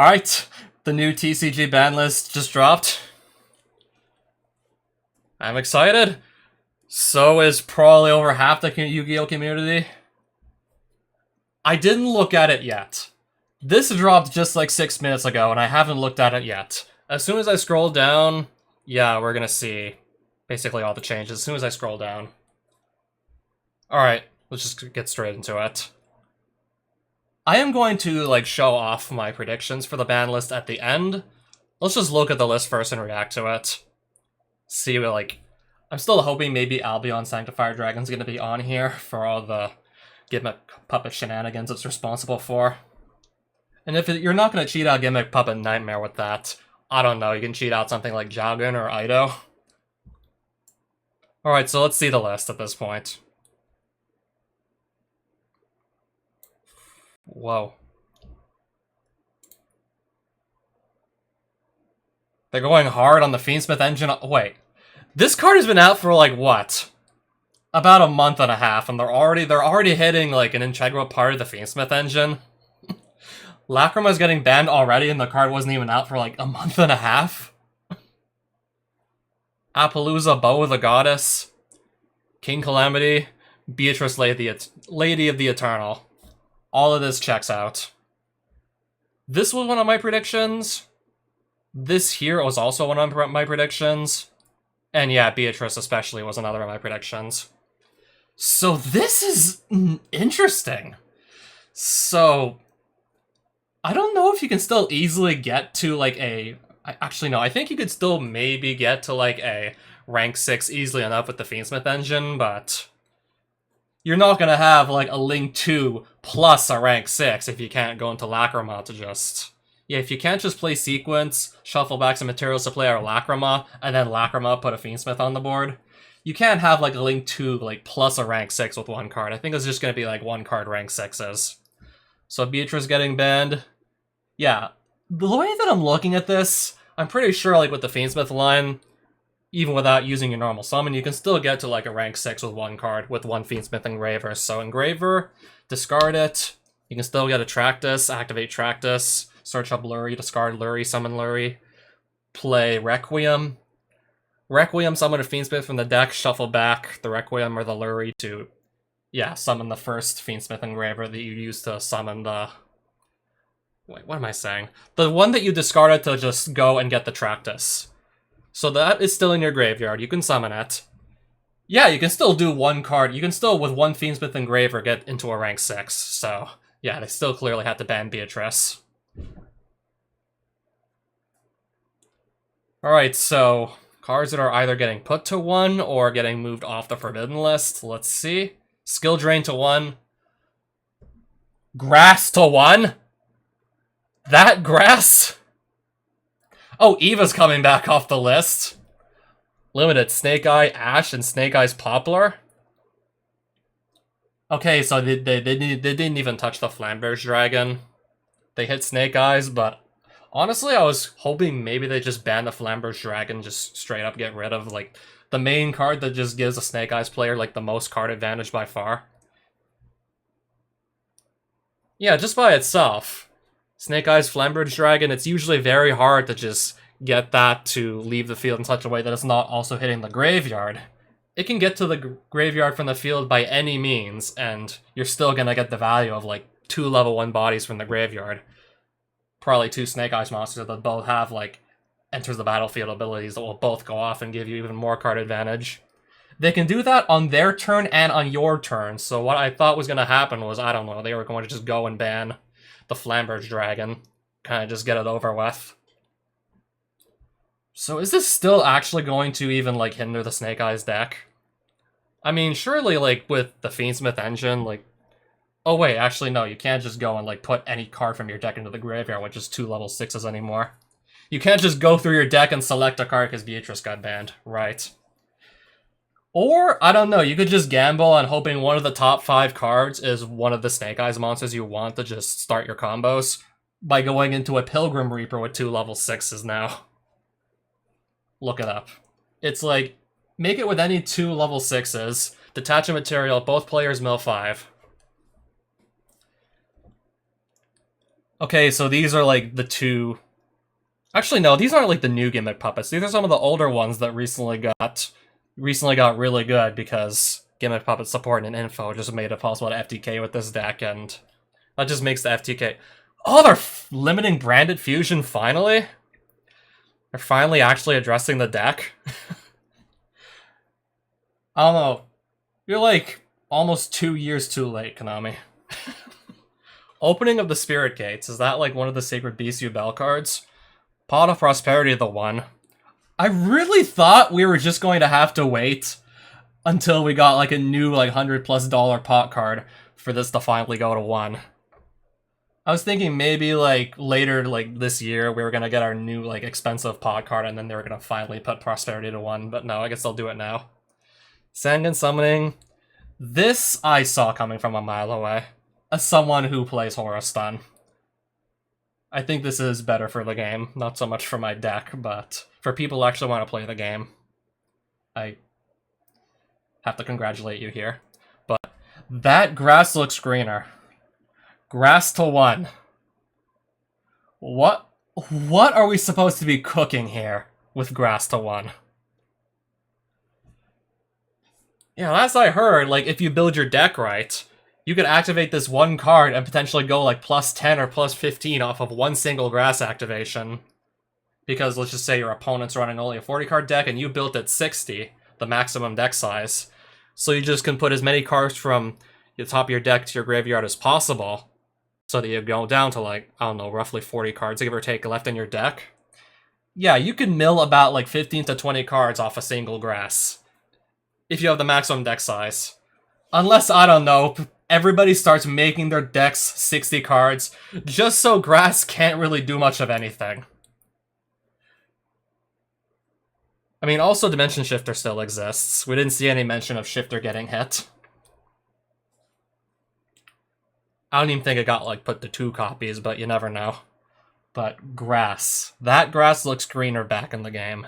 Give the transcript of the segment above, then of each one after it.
Alright, the new TCG ban list just dropped. I'm excited. So is probably over half the Yu-Gi-Oh community. I didn't look at it yet. This dropped just like 6 minutes ago, and I haven't looked at it yet. As soon as I scroll down, yeah, we're gonna see basically all the changes as soon as I scroll down. Alright, let's just get straight into it. I am going to, like, show off my predictions for the ban list at the end. Let's just look at the list first and react to it. See, like, I'm still hoping maybe Albion Sanctifier Dragon's gonna be on here for all the Gimmick Puppet shenanigans it's responsible for. And if you're not gonna cheat out Gimmick Puppet Nightmare with that, I don't know, you can cheat out something like Jagun or Ido. Alright, so let's see the list at this point. Whoa. They're going hard on the Fiendsmith engine. Wait. This card has been out for, like, what? About a month and a half, and they're already hitting, like, an integral part of the Fiendsmith engine. Lacrima's getting banned already, and the card wasn't even out for, like, a month and a half. Appaloosa, Bow of the Goddess. King Calamity. Beatrice, Lady of the Eternal. All of this checks out. This was one of my predictions. This here was also one of my predictions. And yeah, Beatrice especially was another of my predictions. So this is interesting. So, I don't know if you can still easily get to like a... Actually, no, I think you could still maybe get to like a rank 6 easily enough with the Fiendsmith engine, but... You're not gonna have, like, a Link 2 plus a rank 6 if you can't go into Lacrima to just... Yeah, if you can't just play Sequence, shuffle back some materials to play our Lacrima, and then Lacrima put a Fiendsmith on the board, you can't have, like, a Link 2, like, plus a rank 6 with one card. I think it's just gonna be, like, one card rank 6s. So Beatrice getting banned. Yeah, the way that I'm looking at this, I'm pretty sure, like, with the Fiendsmith line... Even without using your normal summon, you can still get to like a rank 6 with one card, with one Fiendsmith Engraver. So Engraver, discard it, you can still get a Tractus, activate Tractus, search up Lurie, discard Lurie, summon Lurie, play Requiem. Requiem, summon a Fiendsmith from the deck, shuffle back the Requiem or the Lurie to, yeah, summon the first Fiendsmith Engraver that you used to summon the... Wait, what am I saying? The one that you discarded to just go and get the Tractus. So that is still in your graveyard. You can summon it. Yeah, you can still do one card. You can still, with one Fiendsmith Engraver, get into a rank 6. So, yeah, they still clearly had to ban Beatrice. Alright, so cards that are either getting put to 1 or getting moved off the Forbidden list. Let's see. Skill Drain to 1. Grass to 1? That grass? Oh, Eva's coming back off the list. Limited Snake Eye, Ash, and Snake Eye's Poplar. Okay, so they didn't even touch the Flamberge Dragon. They hit Snake Eyes, but honestly, I was hoping maybe they just ban the Flamberge Dragon, just straight up get rid of, like, the main card that just gives a Snake Eyes player, like, the most card advantage by far. Yeah, just by itself. Snake Eyes Flamberge Dragon, it's usually very hard to just get that to leave the field in such a way that it's not also hitting the graveyard. It can get to the graveyard from the field by any means, and you're still gonna get the value of, like, 2 level 1 bodies from the graveyard. Probably 2 Snake Eyes monsters that both have, like, enters the battlefield abilities that will both go off and give you even more card advantage. They can do that on their turn and on your turn, so what I thought was gonna happen was, I don't know, they were going to just go and ban the Flamberge Dragon. Kind of just get it over with. So is this still actually going to even, like, hinder the Snake Eyes deck? I mean, surely, like, with the Fiendsmith engine, like... Oh wait, actually no, you can't just go and, like, put any card from your deck into the graveyard, which is 2 level 6s anymore. You can't just go through your deck and select a card because Beatrice got banned. Right. Or, I don't know, you could just gamble on hoping one of the top 5 cards is one of the Snake Eyes monsters you want to just start your combos by going into a Pilgrim Reaper with 2 level 6s now. Look it up. It's like, make it with any 2 level 6s, detach a material, both players mill 5. Okay, so these are like the two... Actually, no, these aren't like the new gimmick puppets. These are some of the older ones that recently got really good because gimmick puppet support and info just made it possible to FTK with this deck, and that just makes the FTK... Oh, they're limiting branded fusion finally? They're finally actually addressing the deck? I don't know. You're like almost 2 years too late, Konami. Opening of the Spirit Gates, is that like one of the Sacred Beast Bell cards? Pot of Prosperity, the one. I really thought we were just going to have to wait until we got like a new like $100+ pot card for this to finally go to 1. I was thinking maybe like later like this year we were gonna get our new like expensive pot card and then they were gonna finally put Prosperity to 1, but no, I guess they'll do it now. Sangan Summoning. This I saw coming from a mile away. As someone who plays Horror Stun. I think this is better for the game. Not so much for my deck, but for people who actually want to play the game. I have to congratulate you here. But that grass looks greener. Grass to 1. What are we supposed to be cooking here with grass to 1? Yeah, last I heard, like, if you build your deck right, you could activate this one card and potentially go, like, +10 or +15 off of one single grass activation. Because, let's just say your opponent's running only a 40-card deck and you built at 60, the maximum deck size. So you just can put as many cards from the top of your deck to your graveyard as possible, so that you go down to, like, I don't know, roughly 40 cards, give or take, left in your deck. Yeah, you can mill about, like, 15 to 20 cards off a single grass. If you have the maximum deck size. Unless, I don't know, everybody starts making their decks 60 cards, just so grass can't really do much of anything. I mean, also Dimension Shifter still exists. We didn't see any mention of Shifter getting hit. I don't even think it got, like, put to 2 copies, but you never know. But grass. That grass looks greener back in the game.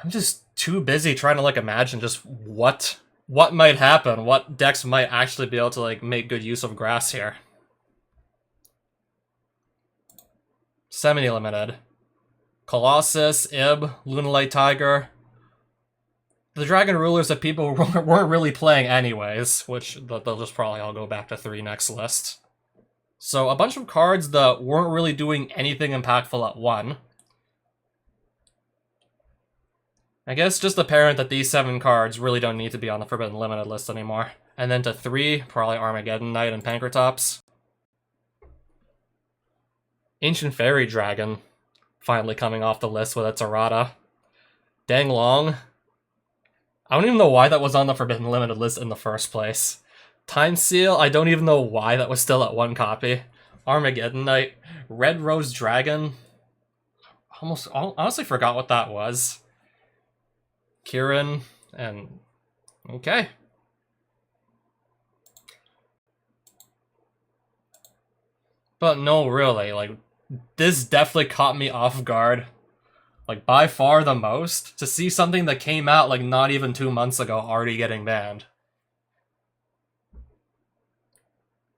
I'm just too busy trying to, like, imagine just what might happen, what decks might actually be able to, like, make good use of grass here. Semi-limited. Colossus, Ib, Lunalight Tiger. The Dragon Rulers that people weren't really playing anyways, which they'll just probably all go back to 3 next list. So a bunch of cards that weren't really doing anything impactful at 1. I guess just apparent that these 7 cards really don't need to be on the Forbidden Limited list anymore. And then to 3, probably Armageddon Knight and Pankratops. Ancient Fairy Dragon, finally coming off the list with its errata. Dang Long. I don't even know why that was on the Forbidden Limited list in the first place. Time Seal, I don't even know why that was still at 1 copy. Armageddon Knight. Red Rose Dragon. Honestly forgot what that was. Kieran, and... okay. But no, really, like, this definitely caught me off guard. Like, by far the most, to see something that came out, like, not even 2 months ago already getting banned.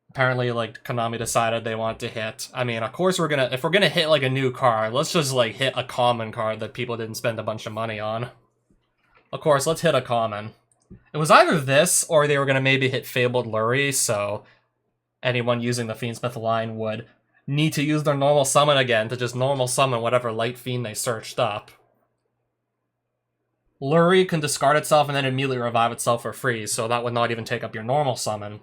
Apparently, like, Konami decided they want to hit... I mean, of course if we're gonna hit, like, a new card, let's just, like, hit a common card that people didn't spend a bunch of money on. Of course, let's hit a common. It was either this, or they were gonna maybe hit Fabled Lurie, so anyone using the Fiendsmith line would need to use their normal summon again to just normal summon whatever Light Fiend they searched up. Lurie can discard itself and then immediately revive itself for free, so that would not even take up your normal summon.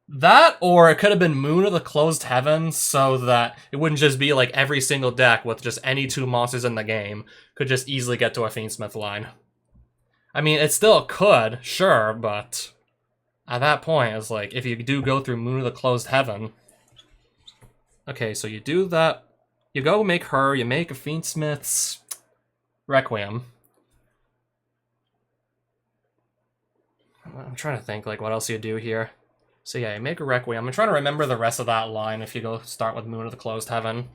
That, or it could have been Moon of the Closed Heaven, so that it wouldn't just be like every single deck with just any 2 monsters in the game could just easily get to a Fiendsmith line. I mean, it still could, sure, but at that point, it's like, if you do go through Moon of the Closed Heaven... Okay, so you do that, you go make her, you make a Fiendsmith's Requiem. I'm trying to think, like, what else you do here. So yeah, you make a Requiem. I'm trying to remember the rest of that line if you go start with Moon of the Closed Heaven.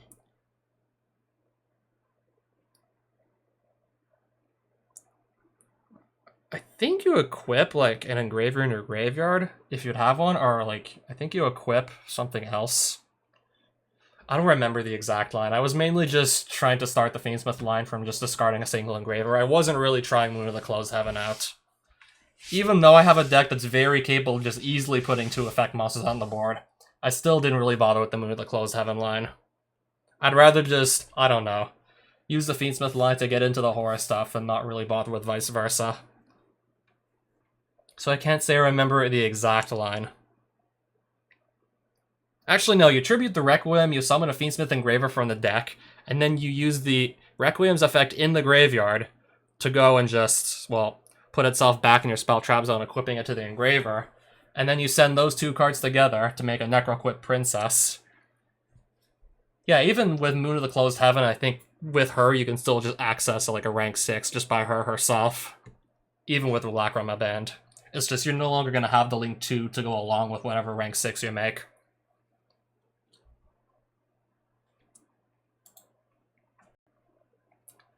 I think you equip, like, an engraver in your graveyard, if you'd have one, or, like, I think you equip something else. I don't remember the exact line. I was mainly just trying to start the Fiendsmith line from just discarding a single engraver. I wasn't really trying Moon of the Closed Heaven out. Even though I have a deck that's very capable of just easily putting 2 effect monsters on the board, I still didn't really bother with the Moon of the Closed Heaven line. I'd rather just, I don't know, use the Fiendsmith line to get into the horror stuff and not really bother with vice versa. So I can't say I remember the exact line. Actually, no, you tribute the Requiem, you summon a Fiendsmith Engraver from the deck, and then you use the Requiem's effect in the graveyard to go and just, well, put itself back in your spell trap zone, equipping it to the Engraver. And then you send those 2 cards together to make a Necroquip Princess. Yeah, even with Moon of the Closed Heaven, I think with her you can still just access like a rank 6 just by her herself. Even with the Lacrima band. It's just you're no longer going to have the Link 2 to go along with whatever rank 6 you make.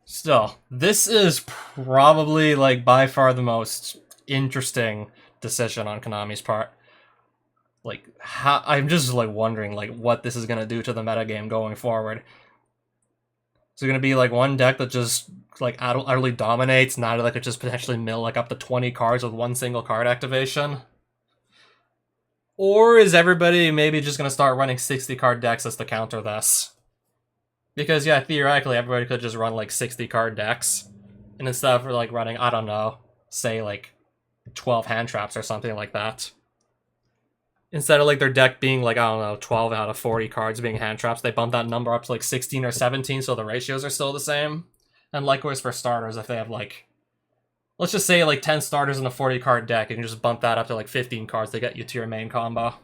Still, this is probably, like, by far the most interesting decision on Konami's part. Like, I'm just, like, wondering, like, what this is gonna do to the metagame going forward. Is it gonna be, like, one deck that just, like, utterly dominates, now that it could just potentially mill, like, up to 20 cards with one single card activation? Or is everybody maybe just gonna start running 60-card decks as to counter this? Because, yeah, theoretically, everybody could just run, like, 60-card decks. And instead of, like, running, I don't know, say, like, 12 hand traps or something like that. Instead of, like, their deck being, like, I don't know, 12 out of 40 cards being hand traps, they bump that number up to, like, 16 or 17, so the ratios are still the same. And likewise for starters, if they have, like, let's just say, like, 10 starters in a 40-card deck, you can just bump that up to, like, 15 cards to get you to your main combo.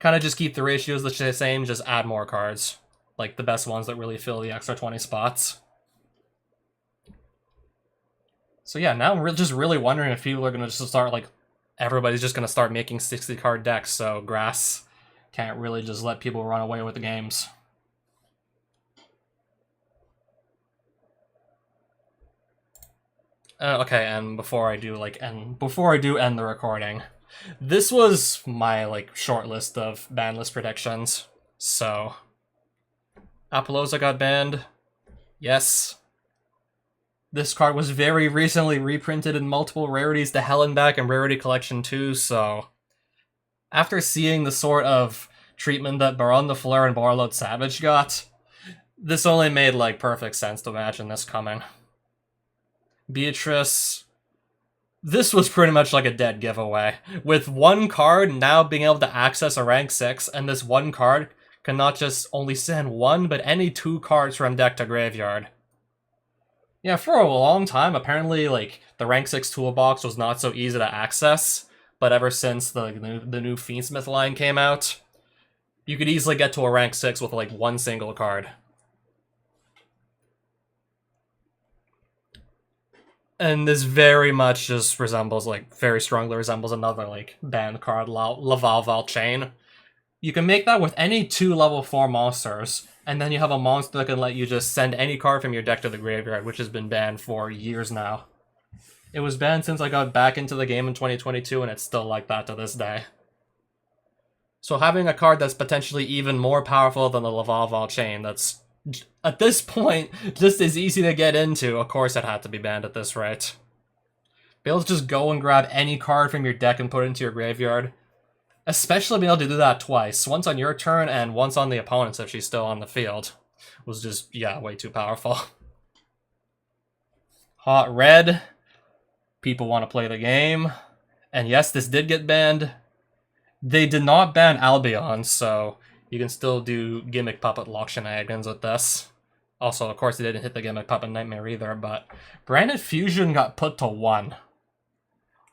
Kind of just keep the ratios the same, just add more cards. Like, the best ones that really fill the extra 20 spots. So yeah, now I'm just really wondering if people are going to just start, like, everybody's just going to start making 60-card decks, so Grass can't really just let people run away with the games. Okay, and before I do end the recording, this was my, like, short list of banlist predictions. So Apollousa got banned. Yes. This card was very recently reprinted in multiple rarities to Hell and Back and Rarity Collection 2, so after seeing the sort of treatment that Baron de Fleur and Barload Savage got, this only made, like, perfect sense to imagine this coming. Beatrice, this was pretty much like a dead giveaway. With one card now being able to access a rank 6, and this one card can not just only send one, but any 2 cards from deck to graveyard. Yeah, for a long time, apparently, like, the rank 6 toolbox was not so easy to access, but ever since the new Fiendsmith line came out, you could easily get to a rank 6 with, like, one single card. And this very much just resembles, like, very strongly resembles another, like, banned card, Laval Valchain. You can make that with any 2 level 4 monsters, and then you have a monster that can let you just send any card from your deck to the graveyard, which has been banned for years now. It was banned since I got back into the game in 2022, and it's still like that to this day. So having a card that's potentially even more powerful than the Laval Valchain, that's, at this point, just as easy to get into, of course it had to be banned at this rate. Be able to just go and grab any card from your deck and put it into your graveyard. Especially being able to do that twice, once on your turn and once on the opponent's if she's still on the field, was just, yeah, way too powerful. Hot Red, people want to play the game, and yes, this did get banned. They did not ban Albion, so you can still do Gimmick Puppet Lock shenanigans with this. Also, of course, they didn't hit the Gimmick Puppet Nightmare either, but Branded Fusion got put to 1.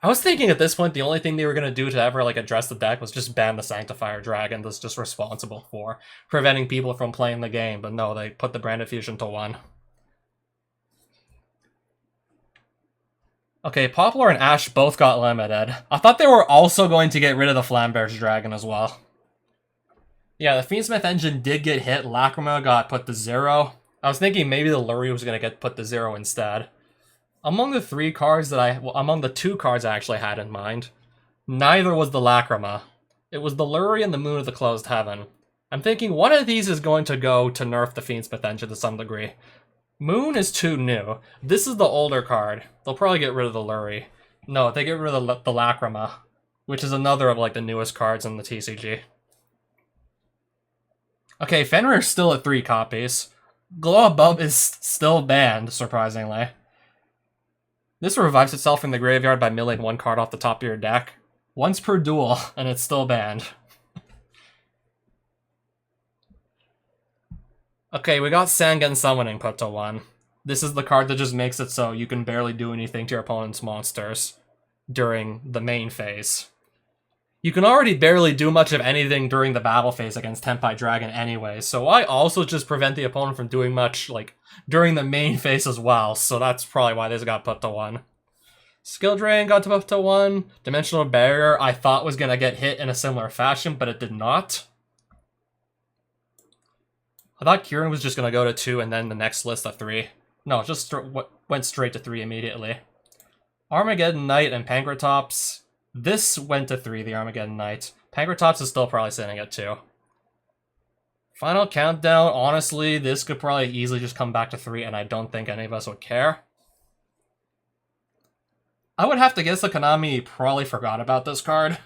I was thinking at this point the only thing they were going to do to ever, like, address the deck was just ban the Sanctifier Dragon that's just responsible for preventing people from playing the game, but no, they put the Branded Fusion to 1. Okay, Poplar and Ash both got limited. I thought they were also going to get rid of the Flamberge Dragon as well. Yeah, the Fiendsmith engine did get hit, Lacrima got put to 0. I was thinking maybe the Lurie was going to get put to 0 instead. Among the three cards that among the two cards I actually had in mind, neither was the Lacrima. It was the Luri and the Moon of the Closed Heaven. I'm thinking one of these is going to go to nerf the Fiendsmith engine to some degree. Moon is too new. This is the older card. They'll probably get rid of the Luri. No, they get rid of the Lacrima, which is another of like the newest cards in the TCG. Okay, Fenrir's still at 3 copies. Glow Above is still banned, surprisingly. This revives itself in the graveyard by milling 1 card off the top of your deck. Once per duel, and it's still banned. Okay, we got Sangen Summoning put to 1. This is the card that just makes it so you can barely do anything to your opponent's monsters during the main phase. You can already barely do much of anything during the battle phase against Tenpai Dragon anyway, so I also just prevent the opponent from doing much, like, during the main phase as well, so that's probably why this got put to 1. Skill Drain got put to 1. Dimensional Barrier I thought was gonna get hit in a similar fashion, but it did not. I thought Kieran was just gonna go to 2 and then the next list of 3. No, just went straight to 3 immediately. Armageddon Knight and Pankratops. This went to 3, the Armageddon Knight. Pankratops is still probably sitting at 2. Final Countdown, honestly, this could probably easily just come back to 3, and I don't think any of us would care. I would have to guess that Konami probably forgot about this card,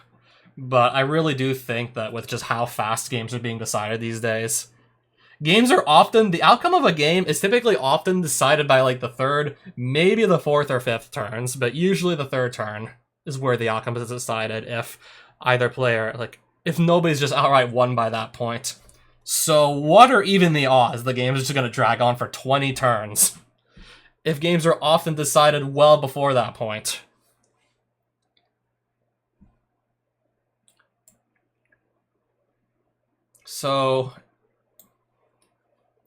but I really do think that with just how fast games are being decided these days, games are often, the outcome of a game is typically often decided by like the 3rd, maybe the 4th or 5th turns, but usually the 3rd turn is where the outcome is decided if either player, like, if nobody's just outright won by that point. So what are even the odds the game is just going to drag on for 20 turns if games are often decided well before that point? So,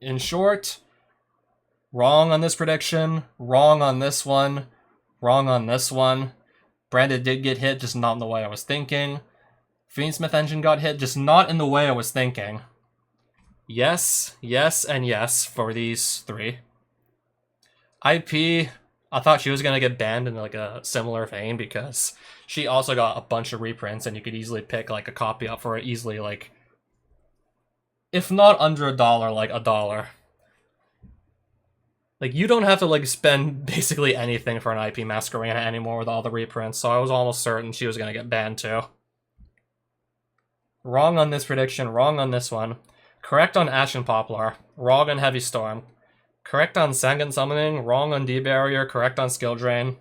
in short, wrong on this prediction, wrong on this one, wrong on this one. Branded did get hit, just not in the way I was thinking. Fiendsmith engine got hit, just not in the way I was thinking. Yes, yes, and yes for these 3. IP, I thought she was going to get banned in like a similar vein because she also got a bunch of reprints and you could easily pick like a copy up for it easily, like, if not under $1, like $1. Like, you don't have to, like, spend basically anything for an IP Masquerena anymore with all the reprints, so I was almost certain she was going to get banned too. Wrong on this prediction, wrong on this one. Correct on Ashen Poplar, wrong on Heavy Storm. Correct on Sangen Summoning, wrong on D-Barrier, correct on Skill Drain.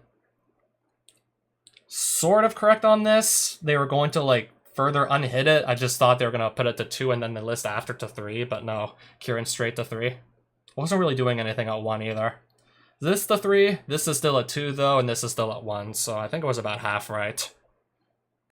Sort of correct on this. They were going to, like, further unhit it. I just thought they were going to put it to 2 and then the list after to 3, but no. Kieran straight to 3. Wasn't really doing anything at 1 either. This the 3, this is still at 2 though, and this is still at 1, so I think it was about half right.